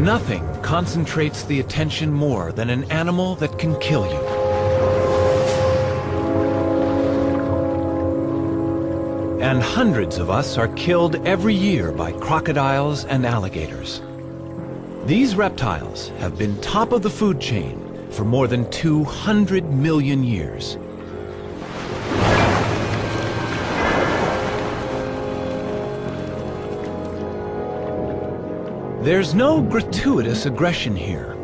Nothing concentrates the attention more than an animal that can kill you. And hundreds of us are killed every year by crocodiles and alligators. These reptiles have been top of the food chain for more than 200 million years. There's no gratuitous aggression here.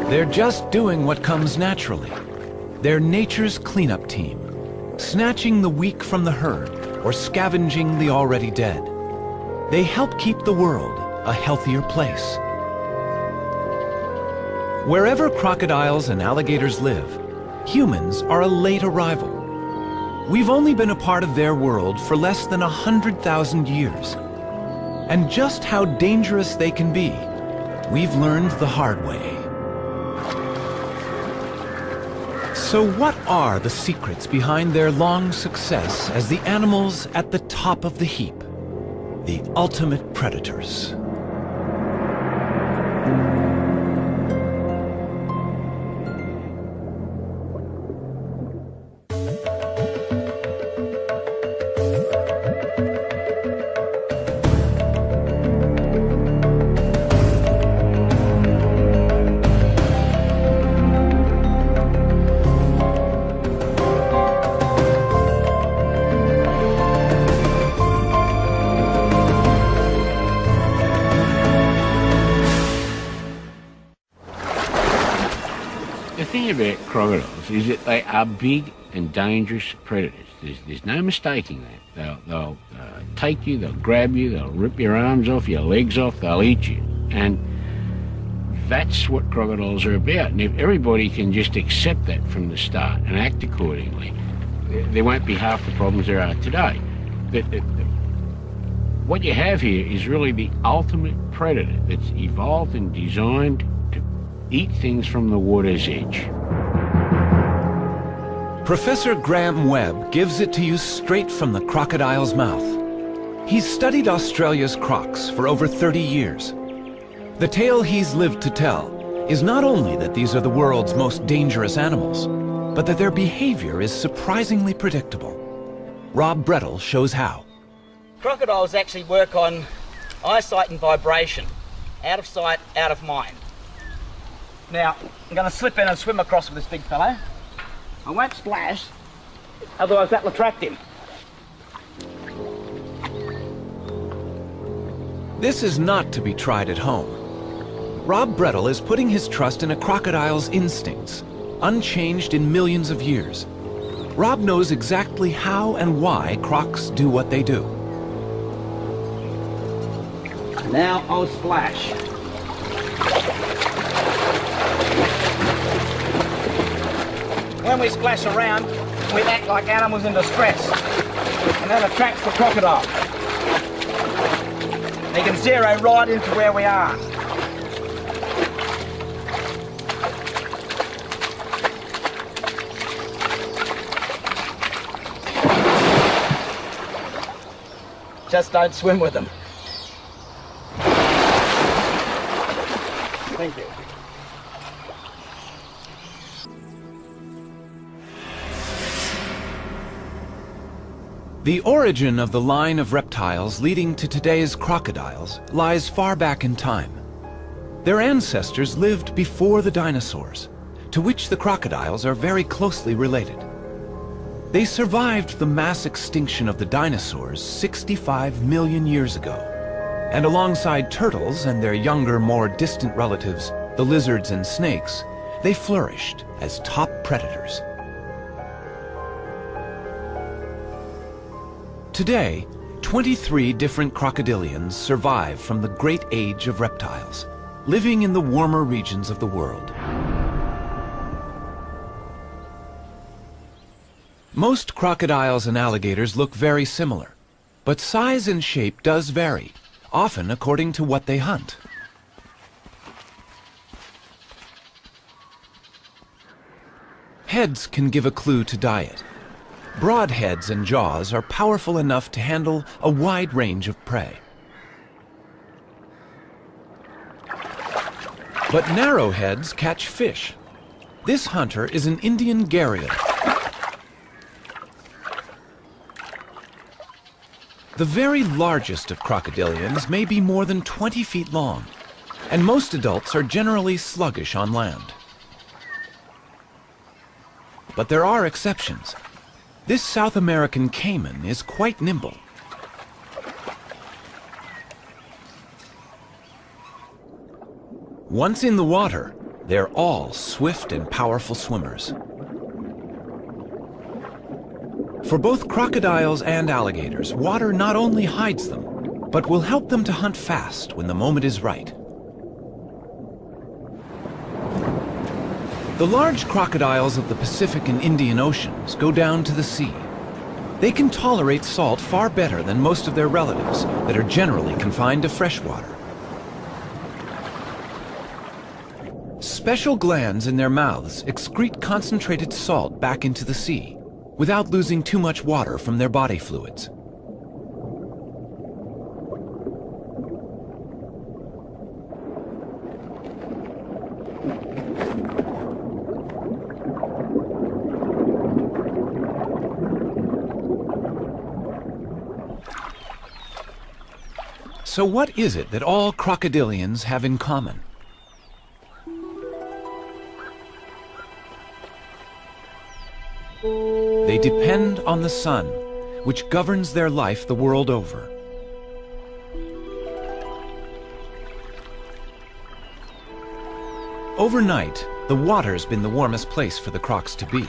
They're just doing what comes naturally. They're nature's cleanup team, snatching the weak from the herd or scavenging the already dead. They help keep the world a healthier place. Wherever crocodiles and alligators live, humans are a late arrival. We've only been a part of their world for less than 100,000 years. And just how dangerous they can be, we've learned the hard way. So what are the secrets behind their long success as the animals at the top of the heap? The ultimate predators. The thing about crocodiles is that they are big and dangerous predators. There's no mistaking that. They'll take you, they'll grab you, they'll rip your arms off, your legs off, they'll eat you. And that's what crocodiles are about. And if everybody can just accept that from the start and act accordingly, there won't be half the problems there are today. What you have here is really the ultimate predator that's evolved and designed to eat things from the water's edge. Professor Graham Webb gives it to you straight from the crocodile's mouth. He's studied Australia's crocs for over 30 years. The tale he's lived to tell is not only that these are the world's most dangerous animals, but that their behavior is surprisingly predictable. Rob Brettel shows how. Crocodiles actually work on eyesight and vibration. Out of sight, out of mind. Now, I'm going to slip in and swim across with this big fellow. I won't splash, otherwise that'll attract him. This is not to be tried at home. Rob Brettel is putting his trust in a crocodile's instincts, unchanged in millions of years. Rob knows exactly how and why crocs do what they do. Now I'll splash. When we splash around, we act like animals in distress, and that attracts the crocodile. They can zero right into where we are. Just don't swim with them. Thank you. The origin of the line of reptiles leading to today's crocodiles lies far back in time. Their ancestors lived before the dinosaurs, to which the crocodiles are very closely related. They survived the mass extinction of the dinosaurs 65 million years ago, and alongside turtles and their younger, more distant relatives, the lizards and snakes, they flourished as top predators. Today, 23 different crocodilians survive from the great age of reptiles, living in the warmer regions of the world. Most crocodiles and alligators look very similar, but size and shape does vary, often according to what they hunt. Heads can give a clue to diet. Broad heads and jaws are powerful enough to handle a wide range of prey. But narrow heads catch fish. This hunter is an Indian gharial. The very largest of crocodilians may be more than 20 feet long, and most adults are generally sluggish on land. But there are exceptions. This South American caiman is quite nimble. Once in the water, they're all swift and powerful swimmers. For both crocodiles and alligators, water not only hides them, but will help them to hunt fast when the moment is right. The large crocodiles of the Pacific and Indian Oceans go down to the sea. They can tolerate salt far better than most of their relatives that are generally confined to freshwater. Special glands in their mouths excrete concentrated salt back into the sea without losing too much water from their body fluids. So what is it that all crocodilians have in common? They depend on the sun, which governs their life the world over. Overnight, the water's been the warmest place for the crocs to be.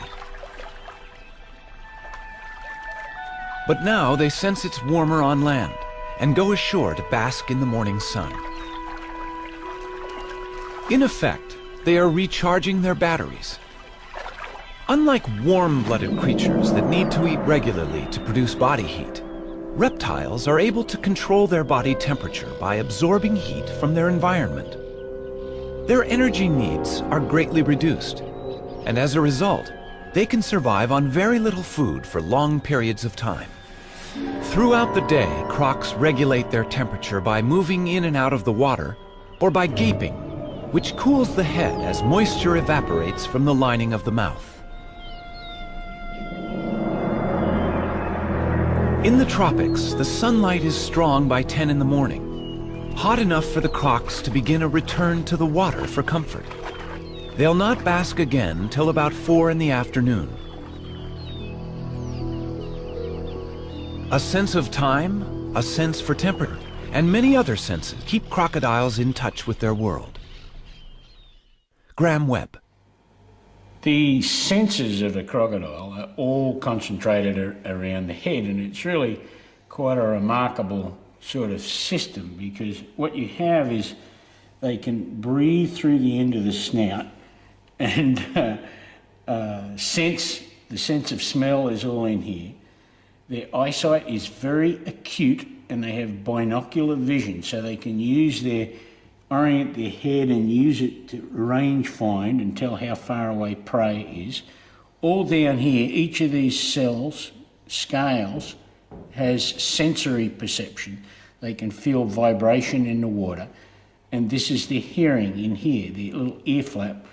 But now they sense it's warmer on land and go ashore to bask in the morning sun. In effect, they are recharging their batteries. Unlike warm-blooded creatures that need to eat regularly to produce body heat, reptiles are able to control their body temperature by absorbing heat from their environment. Their energy needs are greatly reduced, and as a result, they can survive on very little food for long periods of time. Throughout the day, crocs regulate their temperature by moving in and out of the water or by gaping, which cools the head as moisture evaporates from the lining of the mouth. In the tropics, the sunlight is strong by 10 in the morning, hot enough for the crocs to begin a return to the water for comfort. They'll not bask again till about 4 in the afternoon. A sense of time, a sense for temperature, and many other senses keep crocodiles in touch with their world. Graham Webb. The senses of a crocodile are all concentrated around the head, and it's really quite a remarkable sort of system, because what you have is they can breathe through the end of the snout, and the sense of smell is all in here. Their eyesight is very acute, and they have binocular vision, so they can orient their head and use it to range find and tell how far away prey is. All down here, each of these scales, has sensory perception. They can feel vibration in the water, and this is their hearing in here, the little ear flap,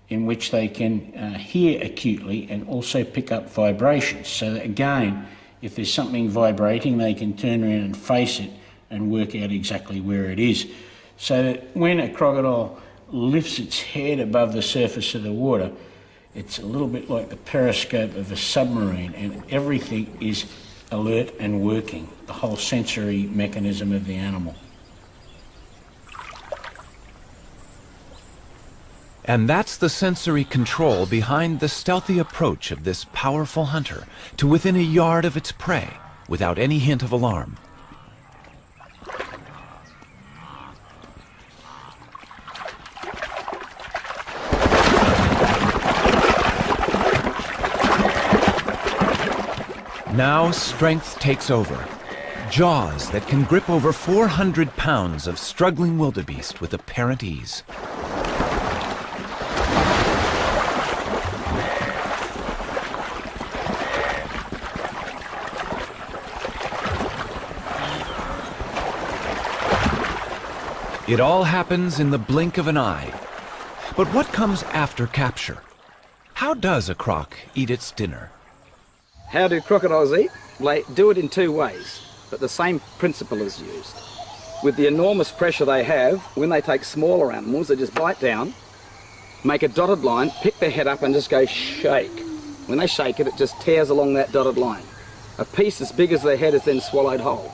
in which they can hear acutely and also pick up vibrations. So that, again, if there's something vibrating, they can turn around and face it and work out exactly where it is. So that when a crocodile lifts its head above the surface of the water, it's a little bit like the periscope of a submarine, and everything is alert and working, the whole sensory mechanism of the animal. And that's the sensory control behind the stealthy approach of this powerful hunter to within a yard of its prey without any hint of alarm. Now strength takes over. Jaws that can grip over 400 pounds of struggling wildebeest with apparent ease. It all happens in the blink of an eye. But what comes after capture? How does a croc eat its dinner? How do crocodiles eat? They do it in two ways, but the same principle is used. With the enormous pressure they have, when they take smaller animals, they just bite down, make a dotted line, pick their head up and just go shake. When they shake it, it just tears along that dotted line. A piece as big as their head is then swallowed whole.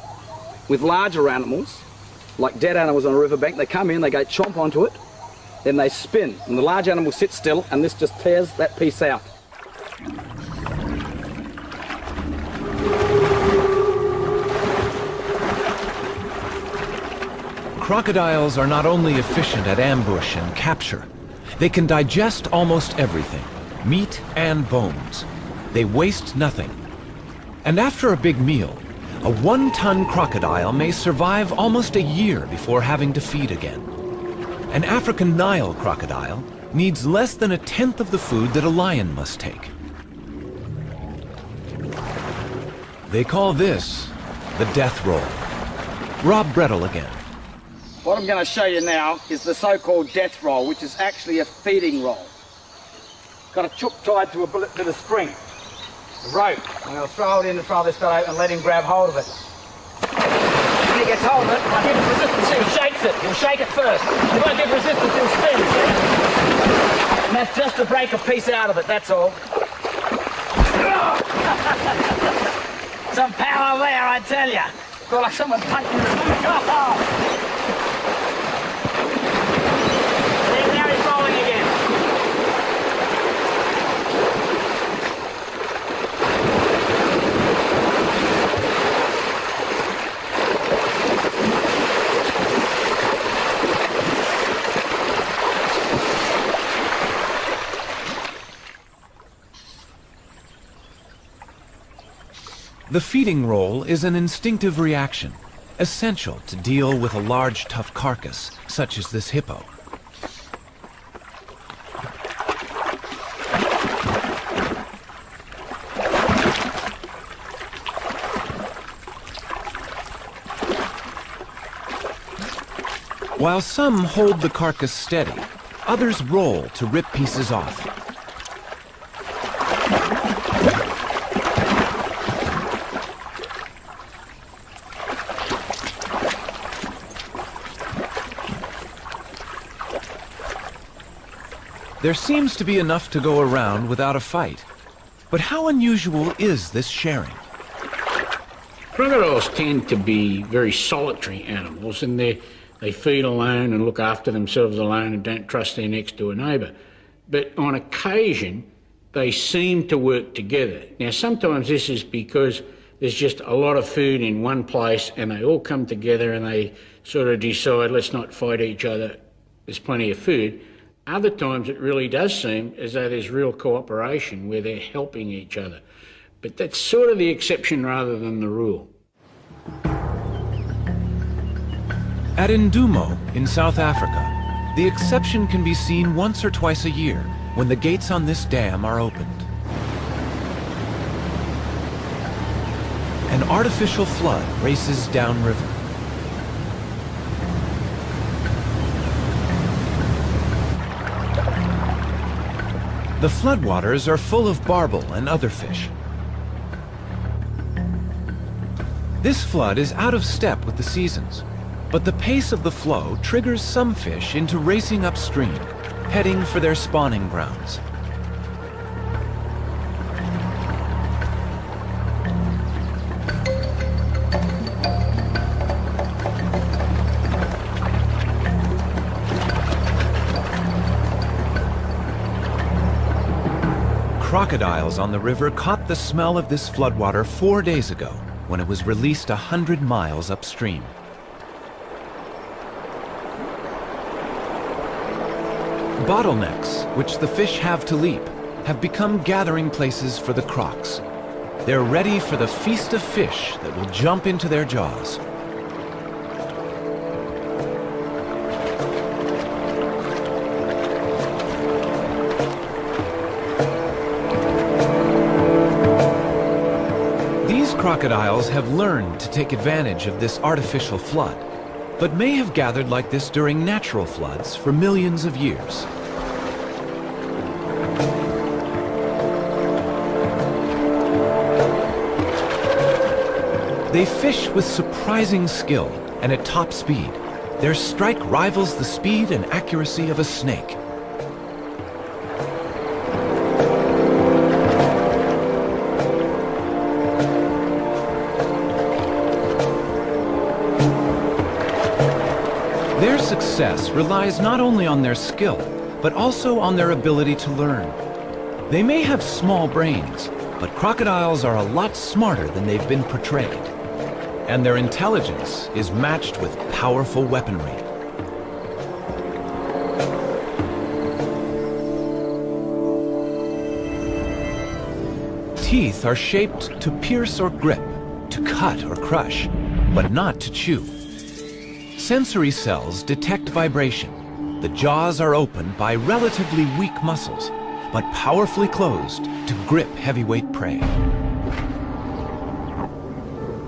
With larger animals, like dead animals on a riverbank, they come in, they go chomp onto it, then they spin, and the large animal sits still, and this just tears that piece out. Crocodiles are not only efficient at ambush and capture, they can digest almost everything, meat and bones. They waste nothing. And after a big meal, a 1-ton crocodile may survive almost a year before having to feed again. An African Nile crocodile needs less than 1/10 of the food that a lion must take. They call this the death roll. Rob Brettle again. What I'm going to show you now is the so-called death roll, which is actually a feeding roll. Got a chook tied to a bit of string, a rope. I'm going to throw it in front of this fellow and let him grab hold of it. When he gets hold of it, I give it resistance, see, he shakes it. He'll shake it first. If I give resistance, he'll spin, see? And that's just to break a piece out of it, that's all. Some power there, I tell you. Feel like someone punching the boot. Now he's rolling again. The feeding roll is an instinctive reaction, essential to deal with a large, tough carcass, such as this hippo. While some hold the carcass steady, others roll to rip pieces off. There seems to be enough to go around without a fight. But how unusual is this sharing? Crocodiles tend to be very solitary animals, and they feed alone and look after themselves alone and don't trust their next door neighbour. But on occasion, they seem to work together. Now, sometimes this is because there's just a lot of food in one place and they all come together and they sort of decide, let's not fight each other, there's plenty of food. Other times it really does seem as though there's real cooperation where they're helping each other. But that's sort of the exception rather than the rule. At Ndumo, in South Africa, the exception can be seen once or twice a year when the gates on this dam are opened. An artificial flood races downriver. The floodwaters are full of barbel and other fish. This flood is out of step with the seasons, but the pace of the flow triggers some fish into racing upstream, heading for their spawning grounds. Crocodiles on the river caught the smell of this floodwater 4 days ago when it was released 100 miles upstream. Bottlenecks, which the fish have to leap, have become gathering places for the crocs. They're ready for the feast of fish that will jump into their jaws. Crocodiles have learned to take advantage of this artificial flood. but may have gathered like this during natural floods for millions of years. They fish with surprising skill and at top speed. Their strike rivals the speed and accuracy of a snake. Their success relies not only on their skill, but also on their ability to learn. They may have small brains, but crocodiles are a lot smarter than they've been portrayed. And their intelligence is matched with powerful weaponry. Teeth are shaped to pierce or grip, to cut or crush, but not to chew. Sensory cells detect vibration. The jaws are opened by relatively weak muscles, but powerfully closed to grip heavyweight prey.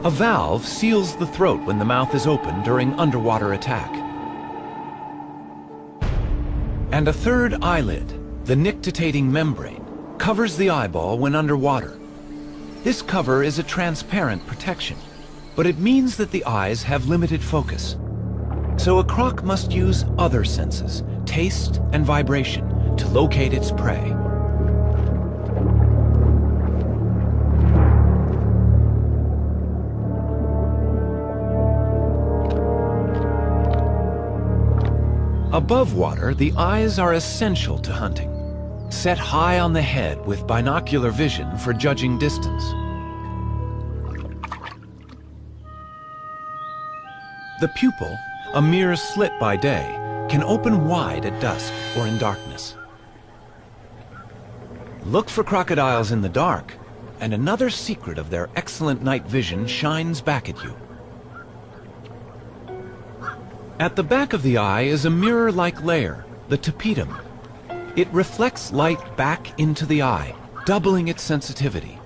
A valve seals the throat when the mouth is open during underwater attack. And a third eyelid, the nictitating membrane, covers the eyeball when underwater. This cover is a transparent protection, but it means that the eyes have limited focus. So a croc must use other senses, taste and vibration, to locate its prey. Above water, the eyes are essential to hunting. Set high on the head with binocular vision for judging distance. The pupil, a mere slit by day, can open wide at dusk or in darkness. Look for crocodiles in the dark, and another secret of their excellent night vision shines back at you. At the back of the eye is a mirror-like layer, the tapetum. It reflects light back into the eye, doubling its sensitivity.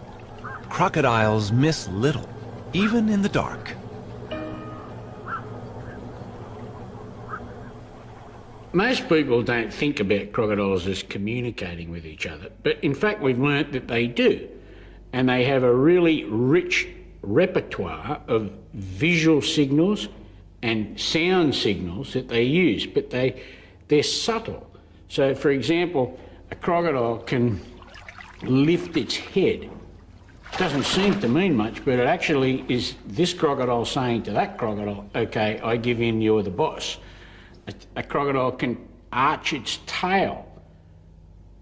Crocodiles miss little, even in the dark. Most people don't think about crocodiles as communicating with each other, but in fact we've learnt that they do. And they have a really rich repertoire of visual signals and sound signals that they use, but they're subtle. So, for example, a crocodile can lift its head. Doesn't seem to mean much, but it actually is this crocodile saying to that crocodile, okay, I give in, you're the boss. A crocodile can arch its tail.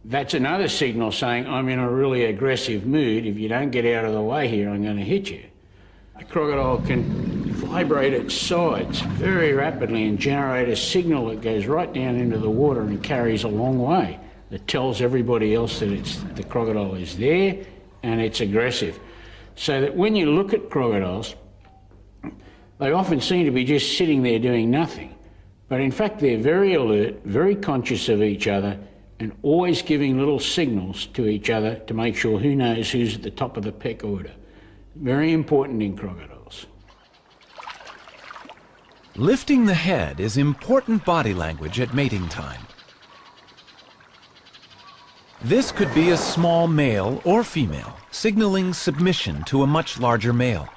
That's another signal saying, I'm in a really aggressive mood. If you don't get out of the way here, I'm going to hit you. A crocodile can vibrate its sides very rapidly and generate a signal that goes right down into the water and carries a long way. That tells everybody else that the crocodile is there and it's aggressive. So that when you look at crocodiles, they often seem to be just sitting there doing nothing. But in fact, they're very alert, very conscious of each other, and always giving little signals to each other to make sure who knows who's at the top of the peck order. Very important in crocodiles. Lifting the head is important body language at mating time. This could be a small male or female, signaling submission to a much larger male.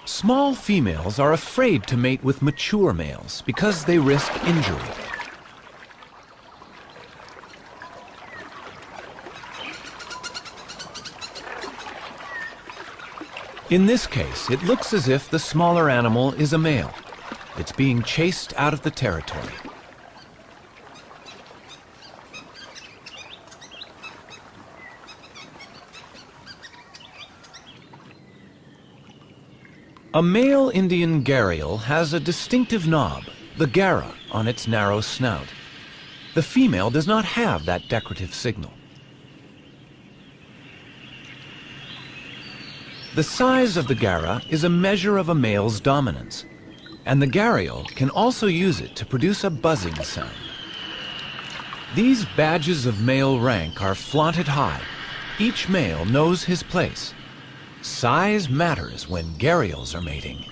Small females are afraid to mate with mature males because they risk injury. In this case, it looks as if the smaller animal is a male. It's being chased out of the territory. A male Indian gharial has a distinctive knob, the gara, on its narrow snout. The female does not have that decorative signal. The size of the gara is a measure of a male's dominance, and the gharial can also use it to produce a buzzing sound. These badges of male rank are flaunted high. Each male knows his place. Size matters when gharials are mating.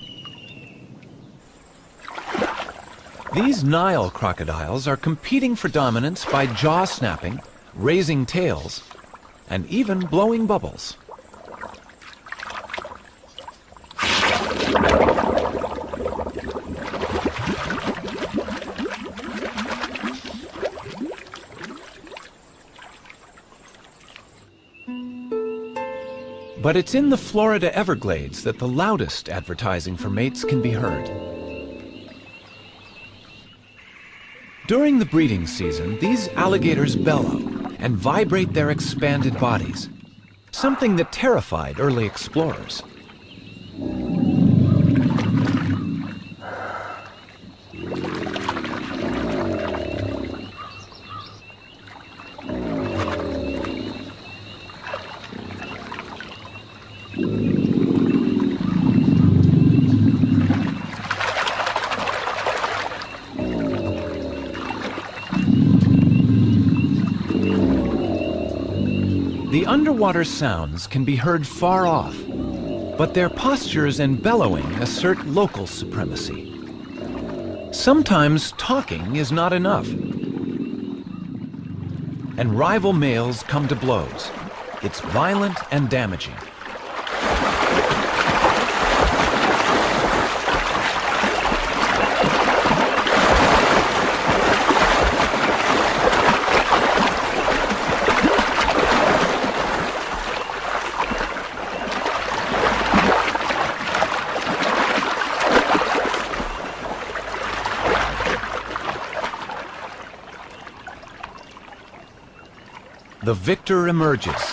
These Nile crocodiles are competing for dominance by jaw snapping, raising tails, and even blowing bubbles. But it's in the Florida Everglades that the loudest advertising for mates can be heard. During the breeding season, these alligators bellow and vibrate their expanded bodies, something that terrified early explorers. The underwater sounds can be heard far off, but their postures and bellowing assert local supremacy. Sometimes talking is not enough, and rival males come to blows. It's violent and damaging. The victor emerges.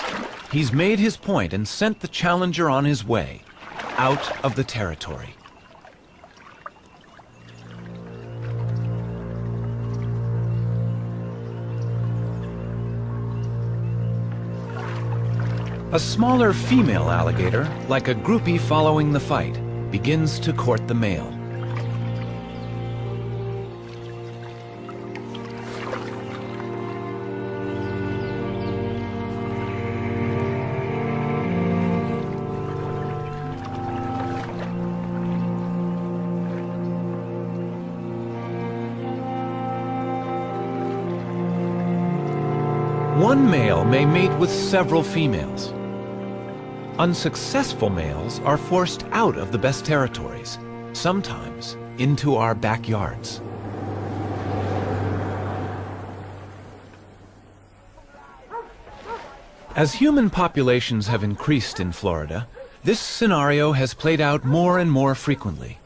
He's made his point and sent the challenger on his way, out of the territory. A smaller female alligator, like a groupie following the fight, begins to court the male. One male may mate with several females. Unsuccessful males are forced out of the best territories, sometimes into our backyards. As human populations have increased in Florida, this scenario has played out more and more frequently.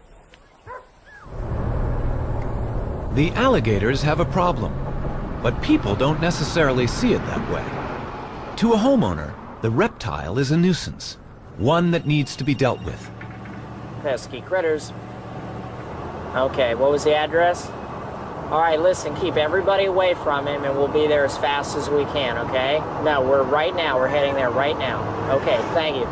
The alligators have a problem, but people don't necessarily see it that way. To a homeowner, the reptile is a nuisance, one that needs to be dealt with. Pesky critters. Okay, what was the address? All right, listen, keep everybody away from him and we'll be there as fast as we can, okay? No, we're heading there right now. Okay, thank you.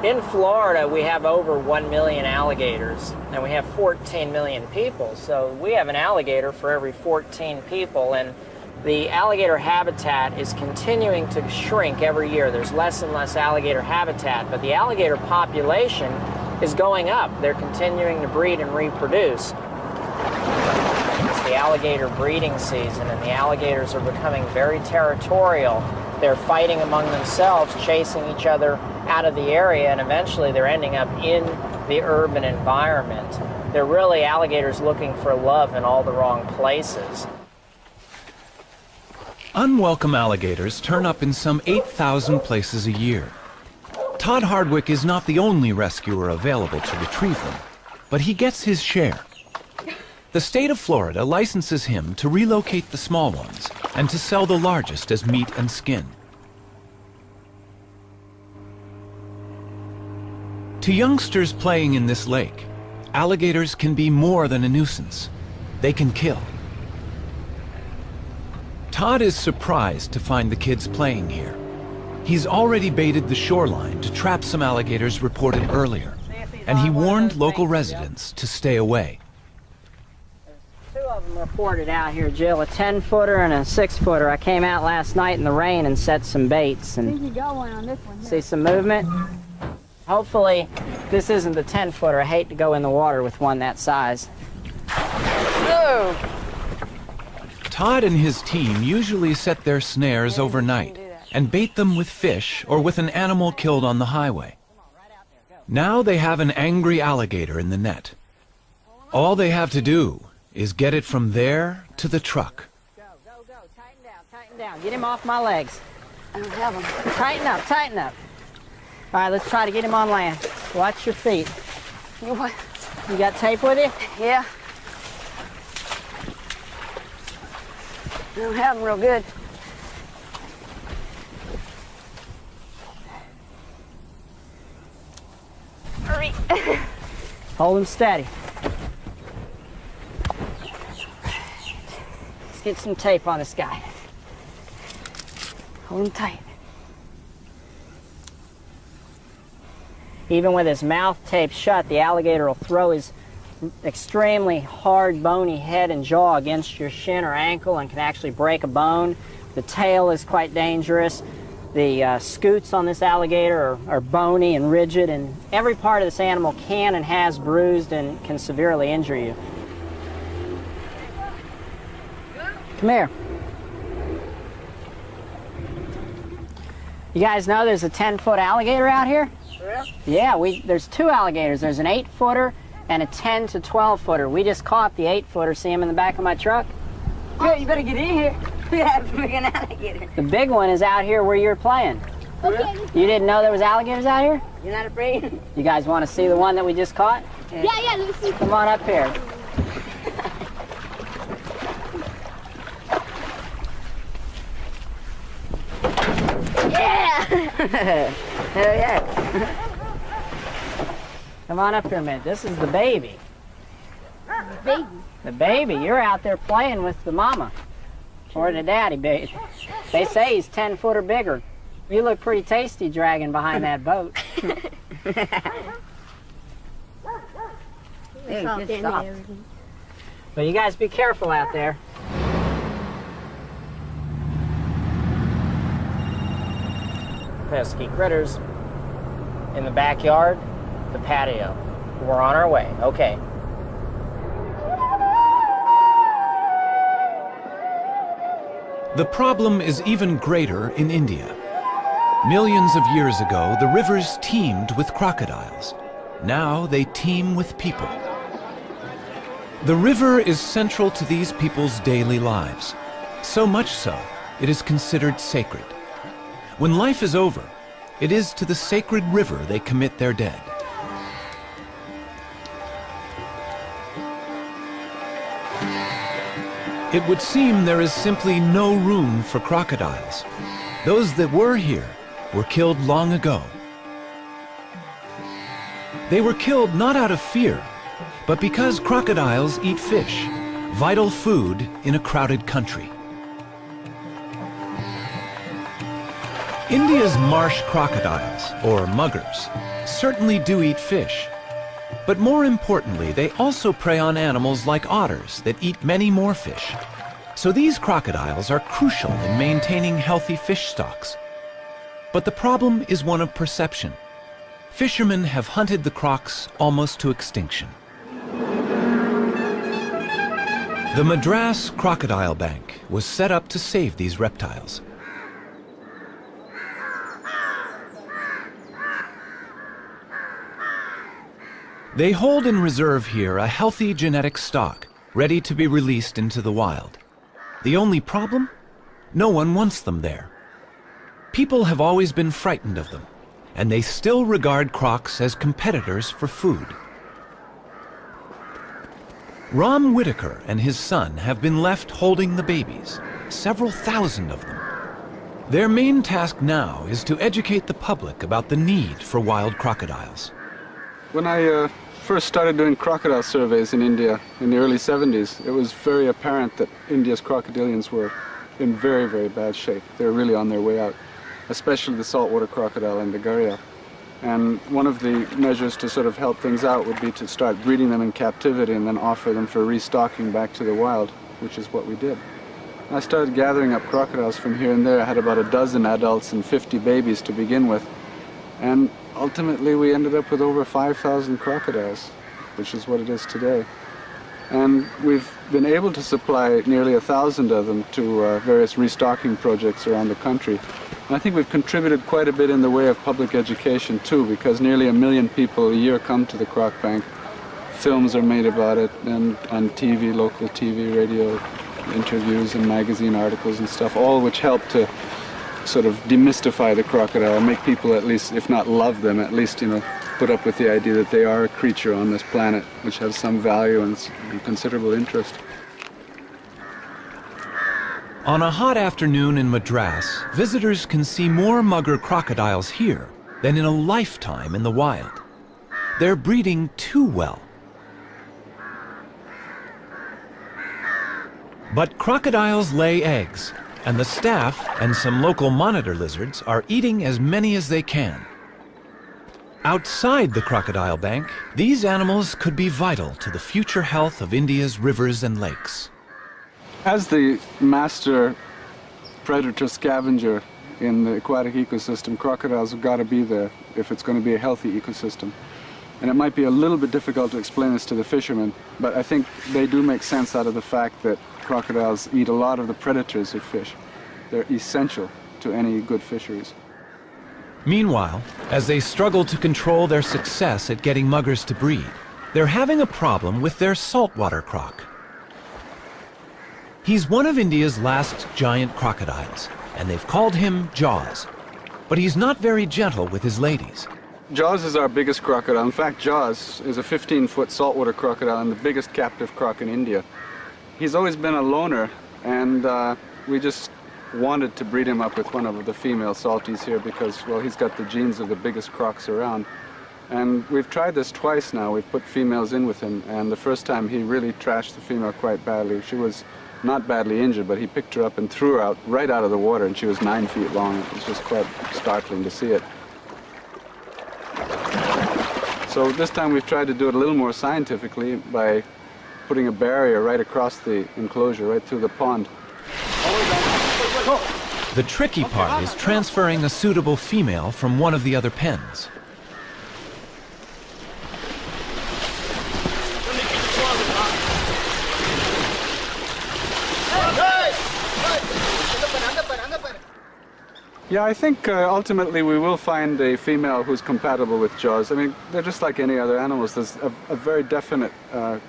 In Florida, we have over 1 million alligators, and we have 14 million people, so we have an alligator for every 14 people, and the alligator habitat is continuing to shrink every year. There's less and less alligator habitat, but the alligator population is going up. They're continuing to breed and reproduce. It's the alligator breeding season, and the alligators are becoming very territorial. They're fighting among themselves, chasing each other out of the area, and eventually they're ending up in the urban environment. They're really alligators looking for love in all the wrong places. Unwelcome alligators turn up in some 8,000 places a year. Todd Hardwick is not the only rescuer available to retrieve them, but he gets his share. The state of Florida licenses him to relocate the small ones and to sell the largest as meat and skin. To youngsters playing in this lake, alligators can be more than a nuisance. They can kill. Todd is surprised to find the kids playing here. He's already baited the shoreline to trap some alligators reported earlier, and he warned local residents to stay away. Two of them reported out here, Jill, a 10-footer and a 6-footer. I came out last night in the rain and set some baits and I think you got one on this one. see some movement. Hopefully, this isn't the 10-footer. I hate to go in the water with one that size. Oh. Todd and his team usually set their snares overnight and bait them with fish or with an animal killed on the highway. Now they have an angry alligator in the net. All they have to do is get it from there to the truck. Go, go, go. Tighten down, tighten down. Get him off my legs. I don't have them. Tighten up, tighten up. All right, let's try to get him on land. Watch your feet. You what? You got tape with you? Yeah. I don't have them real good. Hurry. Hold him steady. Let's get some tape on this guy. Hold them tight. Even with his mouth taped shut, the alligator will throw his extremely hard, bony head and jaw against your shin or ankle and can actually break a bone. The tail is quite dangerous. The scutes on this alligator are bony and rigid, and every part of this animal can and has bruised and can severely injure you. Come here. You guys know there's a 10-foot alligator out here? Really? Yeah, there's two alligators. There's an 8-footer and a 10 to 12-footer. We just caught the 8-footer. See him in the back of my truck? Good, you better get in here. We have a freaking alligator. The big one is out here where you're playing. Okay. You didn't know there was alligators out here? You're not afraid? You guys want to see the one that we just caught? Yeah, let's see. Come on up here. Yeah! Hell yeah. Come on up here a minute. This is the baby. Baby. The baby. You're out there playing with the mama. Or the daddy. They say he's 10 foot or bigger. You look pretty tasty dragging behind that boat. Hey, good stuff. But you guys be careful out there. Pesky critters. In the backyard, the patio. We're on our way. Okay. The problem is even greater in India. Millions of years ago, the rivers teemed with crocodiles. Now they teem with people. The river is central to these people's daily lives. So much so, it is considered sacred. When life is over, it is to the sacred river they commit their dead. It would seem there is simply no room for crocodiles. Those that were here were killed long ago. They were killed not out of fear, but because crocodiles eat fish, vital food in a crowded country. India's marsh crocodiles, or muggers, certainly do eat fish. But more importantly, they also prey on animals like otters that eat many more fish. So these crocodiles are crucial in maintaining healthy fish stocks. But the problem is one of perception. Fishermen have hunted the crocs almost to extinction. The Madras Crocodile Bank was set up to save these reptiles. They hold in reserve here a healthy genetic stock, ready to be released into the wild. The only problem? No one wants them there. People have always been frightened of them, and they still regard crocs as competitors for food. Ram Whitaker and his son have been left holding the babies, several thousand of them. Their main task now is to educate the public about the need for wild crocodiles. When I first started doing crocodile surveys in India in the early 70s, it was very apparent that India's crocodilians were in very, very bad shape. They were really on their way out, especially the saltwater crocodile and the gharial. And one of the measures to sort of help things out would be to start breeding them in captivity and then offer them for restocking back to the wild, which is what we did. I started gathering up crocodiles from here and there. I had about a dozen adults and 50 babies to begin with. And ultimately we ended up with over 5,000 crocodiles, which is what it is today. And we've been able to supply nearly 1,000 of them to various restocking projects around the country. And I think we've contributed quite a bit in the way of public education too, because nearly 1 million people a year come to the Croc Bank. Films are made about it, and on TV, local TV, radio interviews and magazine articles and stuff, all which help to sort of demystify the crocodile, make people at least, if not love them, at least, you know, put up with the idea that they are a creature on this planet which has some value and considerable interest. On a hot afternoon in Madras, visitors can see more mugger crocodiles here than in a lifetime in the wild. They're breeding too well. But crocodiles lay eggs, and the staff and some local monitor lizards are eating as many as they can. Outside the crocodile bank, these animals could be vital to the future health of India's rivers and lakes. As the master predator scavenger in the aquatic ecosystem, crocodiles have got to be there if it's going to be a healthy ecosystem. And it might be a little bit difficult to explain this to the fishermen, but I think they do make sense out of the fact that crocodiles eat a lot of the predators of fish. They're essential to any good fisheries. Meanwhile, as they struggle to control their success at getting muggers to breed, they're having a problem with their saltwater croc. He's one of India's last giant crocodiles, and they've called him Jaws. But he's not very gentle with his ladies. Jaws is our biggest crocodile. In fact, Jaws is a 15-foot saltwater crocodile and the biggest captive croc in India. He's always been a loner, and we just wanted to breed him up with one of the female salties here because, well, he's got the genes of the biggest crocs around. And we've tried this twice now. We've put females in with him, and the first time he really trashed the female quite badly. She was not badly injured, but he picked her up and threw her out right out of the water, and she was 9 feet long. It was just quite startling to see it. So this time we've tried to do it a little more scientifically by putting a barrier right across the enclosure, right through the pond. The tricky part is transferring a suitable female from one of the other pens. Yeah, I think ultimately we will find a female who's compatible with Jaws. I mean, they're just like any other animals. There's a very definite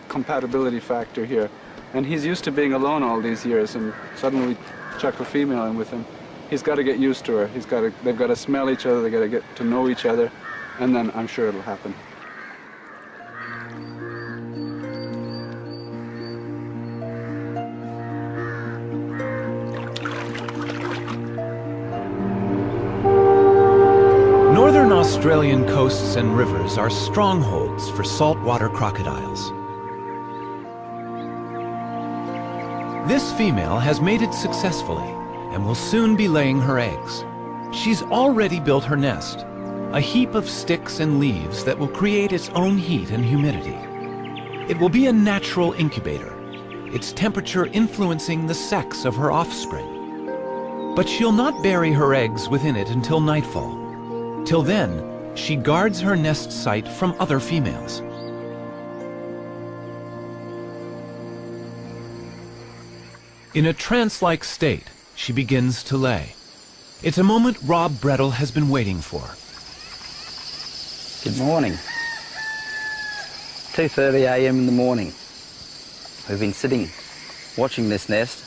compatibility factor here. And he's used to being alone all these years, and suddenly we chuck a female in with him. He's got to get used to her. They've got to smell each other, they've got to get to know each other, and then I'm sure it'll happen. Northern Australian coasts and rivers are strongholds for saltwater crocodiles. This female has mated successfully and will soon be laying her eggs. She's already built her nest, a heap of sticks and leaves that will create its own heat and humidity. It will be a natural incubator, its temperature influencing the sex of her offspring. But she'll not bury her eggs within it until nightfall. Till then, she guards her nest site from other females. In a trance-like state, she begins to lay. It's a moment Rob Brettel has been waiting for. Good morning. 2:30 a.m. in the morning. We've been sitting watching this nest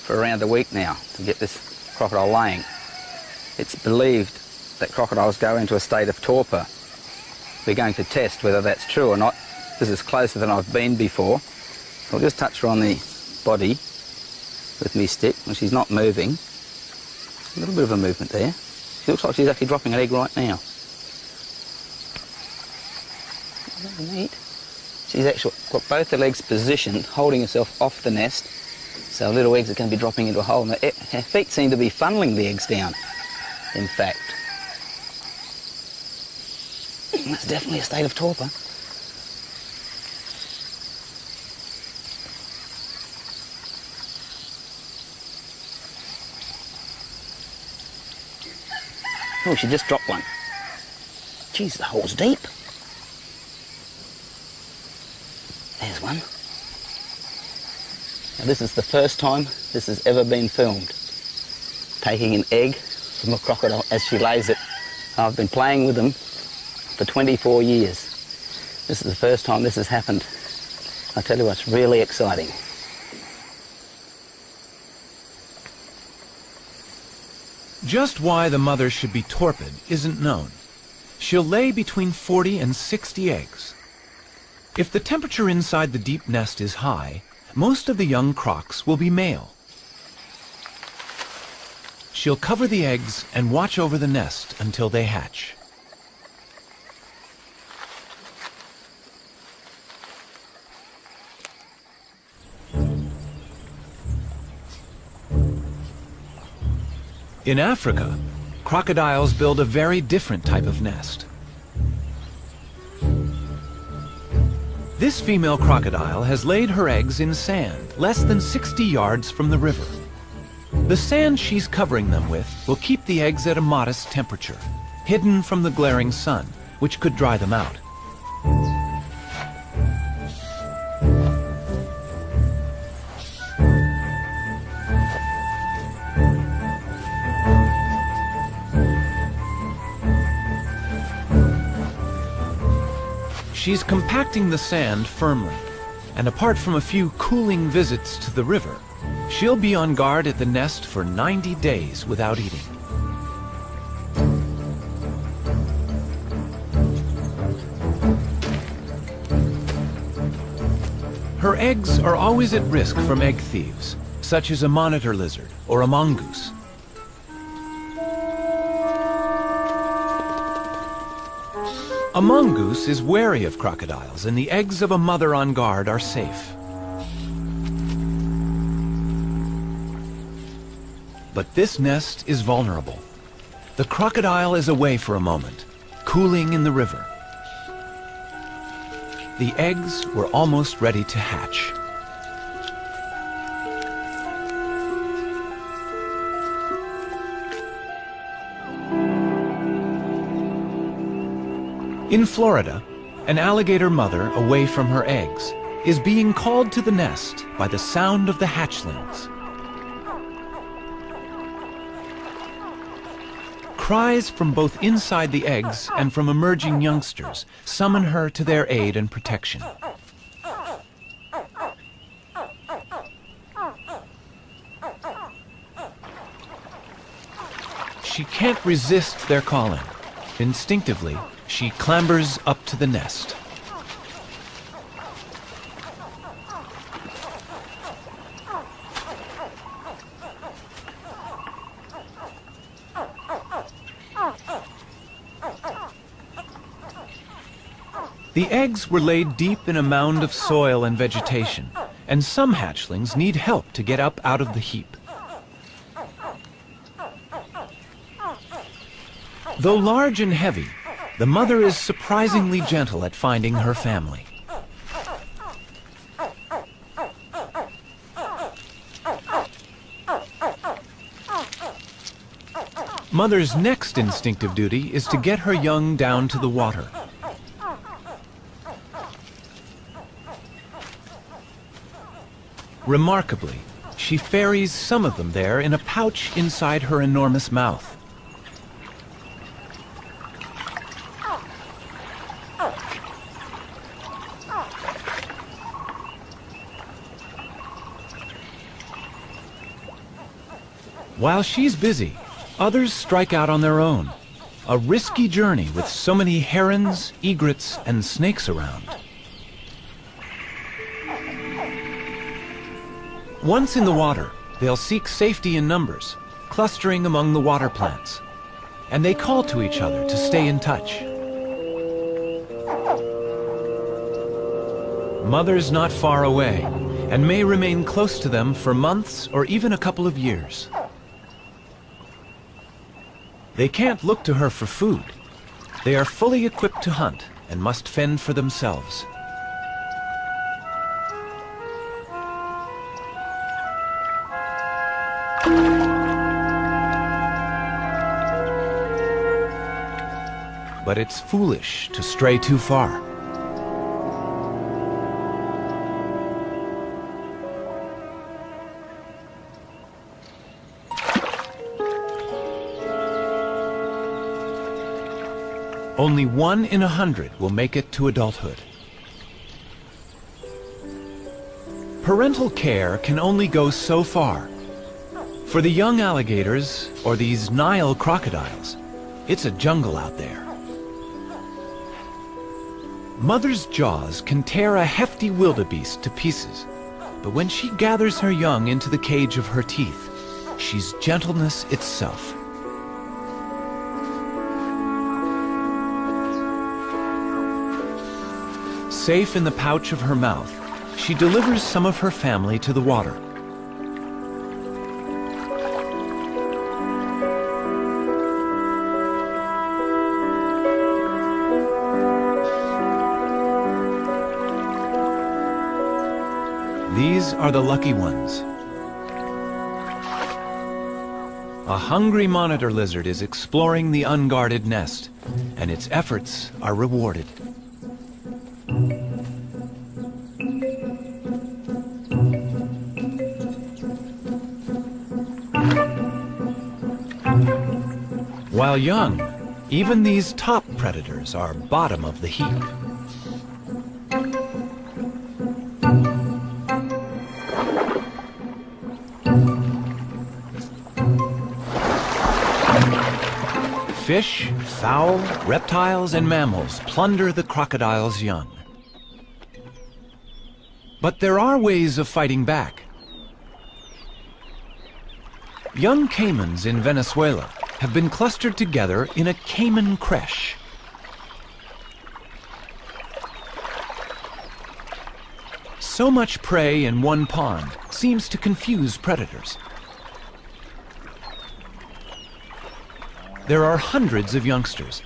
for around a week now to get this crocodile laying. It's believed that crocodiles go into a state of torpor. We're going to test whether that's true or not. This is closer than I've been before. I'll just touch her on the body with me stick, and she's not moving. A little bit of a movement there. She looks like she's actually dropping an egg right now. Isn't that neat? She's actually got both her legs positioned, holding herself off the nest, so little eggs are going to be dropping into a hole, and her feet seem to be funneling the eggs down, in fact. That's definitely a state of torpor. Oh, she just dropped one. Geez, the hole's deep. There's one. Now this is the first time this has ever been filmed. Taking an egg from a crocodile as she lays it. I've been playing with them for 24 years. This is the first time this has happened. I tell you what, it's really exciting. Just why the mother should be torpid isn't known. She'll lay between 40 and 60 eggs. If the temperature inside the deep nest is high, most of the young crocs will be male. She'll cover the eggs and watch over the nest until they hatch. In Africa, crocodiles build a very different type of nest. This female crocodile has laid her eggs in sand, less than 60 yards from the river. The sand she's covering them with will keep the eggs at a modest temperature, hidden from the glaring sun, which could dry them out. She's compacting the sand firmly, and apart from a few cooling visits to the river, she'll be on guard at the nest for 90 days without eating. Her eggs are always at risk from egg thieves, such as a monitor lizard or a mongoose. A mongoose is wary of crocodiles, and the eggs of a mother on guard are safe. But this nest is vulnerable. The crocodile is away for a moment, cooling in the river. The eggs were almost ready to hatch. In Florida, an alligator mother away from her eggs is being called to the nest by the sound of the hatchlings. Cries from both inside the eggs and from emerging youngsters summon her to their aid and protection. She can't resist their calling. Instinctively, she clambers up to the nest. The eggs were laid deep in a mound of soil and vegetation, and some hatchlings need help to get up out of the heap. Though large and heavy, the mother is surprisingly gentle at finding her family. Mother's next instinctive duty is to get her young down to the water. Remarkably, she ferries some of them there in a pouch inside her enormous mouth. While she's busy, others strike out on their own. A risky journey with so many herons, egrets, and snakes around. Once in the water, they'll seek safety in numbers, clustering among the water plants. And they call to each other to stay in touch. Mother's not far away, and may remain close to them for months or even a couple of years. They can't look to her for food. They are fully equipped to hunt and must fend for themselves. but it's foolish to stray too far. Only 1 in 100 will make it to adulthood. Parental care can only go so far. For the young alligators, or these Nile crocodiles, it's a jungle out there. Mother's jaws can tear a hefty wildebeest to pieces, but when she gathers her young into the cage of her teeth, she's gentleness itself. Safe in the pouch of her mouth, she delivers some of her family to the water. These are the lucky ones. A hungry monitor lizard is exploring the unguarded nest, and its efforts are rewarded. While young, even these top predators are bottom of the heap. Fish, fowl, reptiles, and mammals plunder the crocodile's young. But there are ways of fighting back. Young caimans in Venezuela have been clustered together in a caiman creche. So much prey in one pond seems to confuse predators. There are hundreds of youngsters,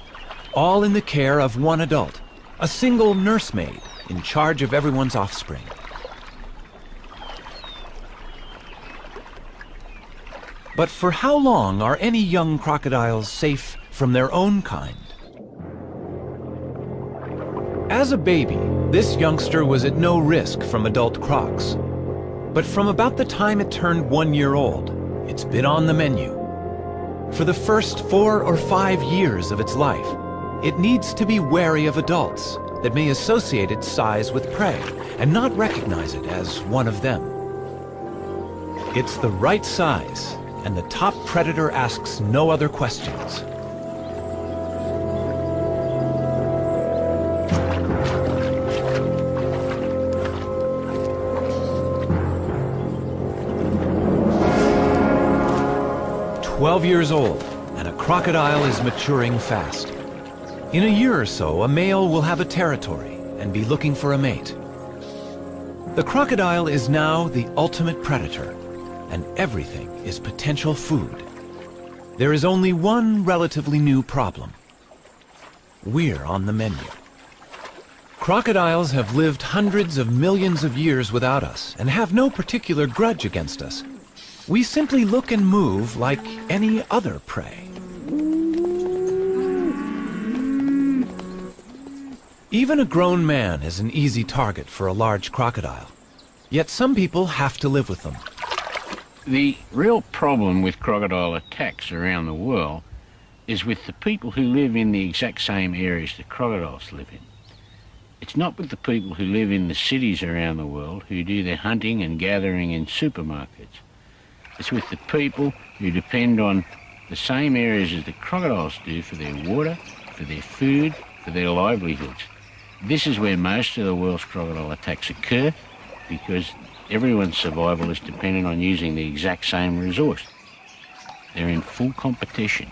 all in the care of one adult, a single nursemaid in charge of everyone's offspring. But for how long are any young crocodiles safe from their own kind? As a baby, this youngster was at no risk from adult crocs. But from about the time it turned 1 year old, it's been on the menu. For the first 4 or 5 years of its life, it needs to be wary of adults that may associate its size with prey and not recognize it as one of them. It's the right size, and the top predator asks no other questions. "12 years old, and a crocodile is maturing fast. In a year or so, a male will have a territory and be looking for a mate. The crocodile is now the ultimate predator, and everything is potential food. There is only one relatively new problem. We're on the menu. Crocodiles have lived hundreds of millions of years without us and have no particular grudge against us. We simply look and move like any other prey. Even a grown man is an easy target for a large crocodile, yet some people have to live with them. The real problem with crocodile attacks around the world is with the people who live in the exact same areas the crocodiles live in. It's not with the people who live in the cities around the world who do their hunting and gathering in supermarkets. It's with the people who depend on the same areas as the crocodiles do for their water, for their food, for their livelihoods. This is where most of the world's crocodile attacks occur, because everyone's survival is dependent on using the exact same resource. They're in full competition.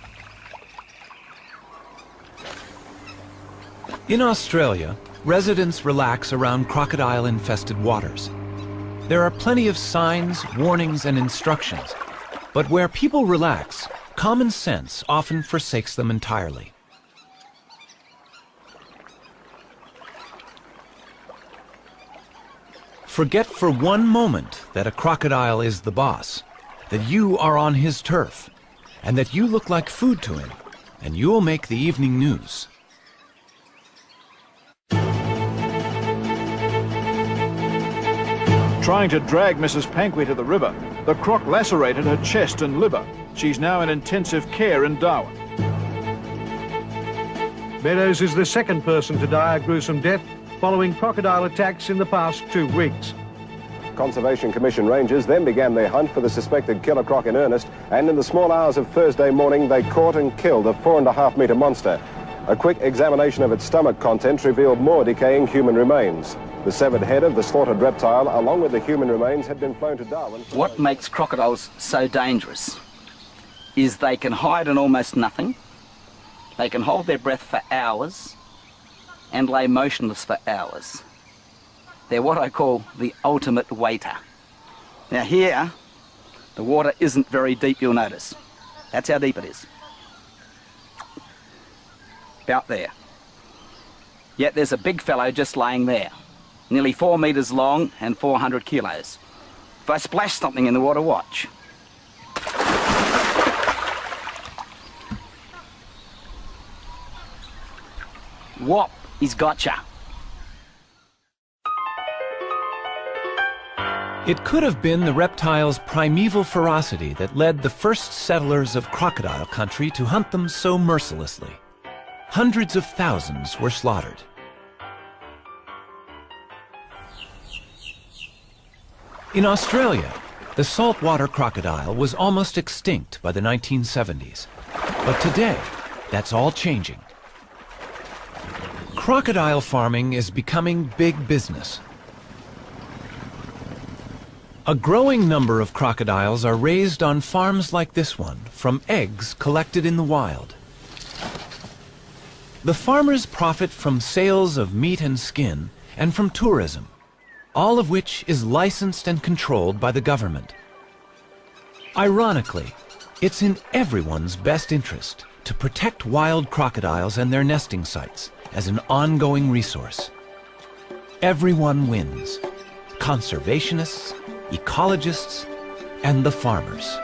In Australia, residents relax around crocodile-infested waters. There are plenty of signs, warnings, and instructions, but where people relax, common sense often forsakes them entirely. Forget for one moment that a crocodile is the boss, that you are on his turf, and that you look like food to him, and you'll make the evening news. Trying to drag Mrs. Panqui to the river, the croc lacerated her chest and liver. She's now in intensive care in Darwin. Meadows is the second person to die a gruesome death following crocodile attacks in the past 2 weeks. Conservation Commission rangers then began their hunt for the suspected killer croc in earnest, and in the small hours of Thursday morning they caught and killed a 4.5-metre monster. A quick examination of its stomach contents revealed more decaying human remains. The severed head of the slaughtered reptile, along with the human remains, had been flown to Darwin. What makes crocodiles so dangerous is they can hide in almost nothing, they can hold their breath for hours, and lay motionless for hours. They're what I call the ultimate waiter. Now here, the water isn't very deep, you'll notice. That's how deep it is. About there. Yet there's a big fellow just laying there, nearly 4 metres long and 400 kilos. If I splash something in the water, watch. Whop, he's gotcha. It could have been the reptile's primeval ferocity that led the first settlers of crocodile country to hunt them so mercilessly. Hundreds of thousands were slaughtered. In Australia, the saltwater crocodile was almost extinct by the 1970s. But today, that's all changing. Crocodile farming is becoming big business. A growing number of crocodiles are raised on farms like this one from eggs collected in the wild. The farmers profit from sales of meat and skin and from tourism, all of which is licensed and controlled by the government. Ironically, it's in everyone's best interest to protect wild crocodiles and their nesting sites as an ongoing resource. Everyone wins: conservationists, ecologists, and the farmers.